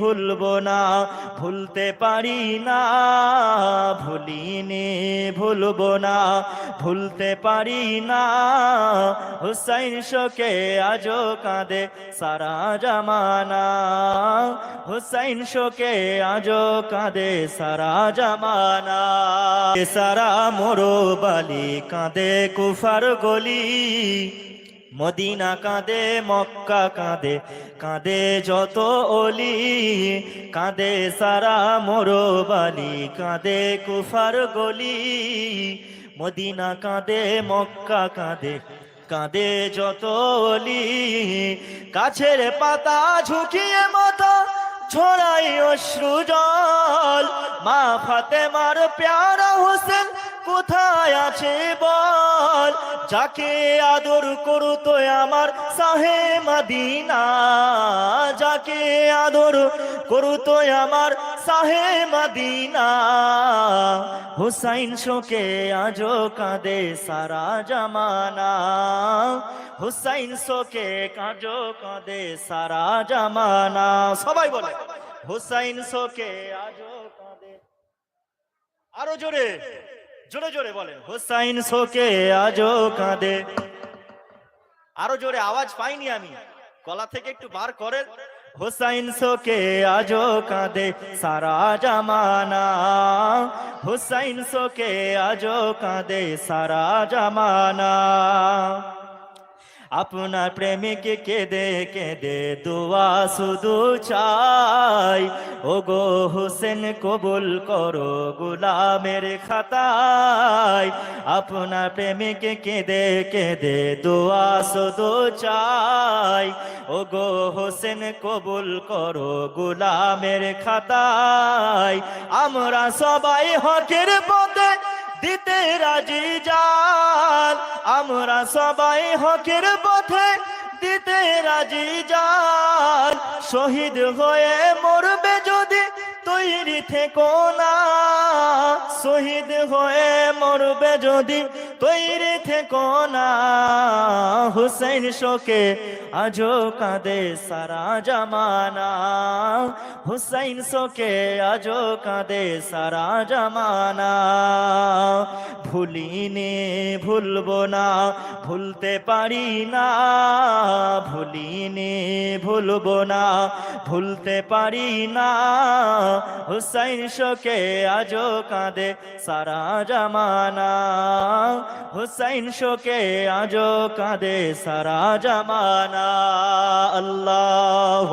ভুলবো না, ভুলতে পারি না, ভুলিনি ভুলবো না, ভুলতে পারি না। হুসাইন শোকে আজও কাঁদে সারা জামানা, হুসাইন শোকে আজও কাঁদে সারা জামানা। সারা মোরো বালি কাঁদে কুফার গলি, মদিনা কাঁদে মক্কা কাঁদে, কাঁদে যত অলি, কাঁদে সারা মোরো বালি কাঁদে কুফার গলি, মদিনা কাঁদে মক্কা কাঁদে, কাঁদে যত অলি। গাছের পাতা ঝুঁকিয়ে মাথা ঝরাই অশ্রু জল, মা ফাতেমার প্যারা হোসেন কোথায় আছে বল। যাকে আদর করতো আমার শাহে মদিনা, যাকে আদর করতো আমার শাহে মদিনা, হুসাইন শোকে আজও কাঁদে সারা জামানা, হুসাইন শোকে আজও কাঁদে সারা জামানা। সবাই বলে হুসাইন শোকে আজও কাঁদে। আরো জোরে জোরে জোরে বলেন, হুসাইন শোকে আজও কাঁদে। আরো জোরে, আওয়াজ পাইনি আমি, গলা থেকে একটু বার করেন। হুসাইন শোকে আজও কাঁদে সারা জামানা, হুসাইন শোকে আজও কাঁদে সারা জামানা। আপনার প্রেমিকে কেঁদে কেঁদে দোয়া শুধু চাই, ওগো হোসেন কবুল করো গোলামের খাতায়। আপনার প্রেমিকে কেঁদে কেঁদে দোয়া শুধু চাই, ওগো হোসেন কবুল করো গোলামের খাতায়। আমরা সবাই হকের পথে দিতে রাজি যান, আমরা সবাই হকের পথে দিতে রাজি যান। শহীদ হয়ে মরবে যদি তৈরি থেকো না, শহীদ হয়ে মরবে যদি তৈরি থেকো না। হুসাইন শোকে আজও কাঁদে সারা জামানা, হুসাইন শোকে আজও কাঁদে সারা জামানা। ভুলিনি ভুলবো না, ভুলতে পারি না, ভুলিনি ভুলবো না, ভুলতে পারি না। হুসাইন শোকে আজও কাঁদে সারা জামানা, হুসাইন শোকে আজও কাঁদে সারা জামানা। আল্লাহ।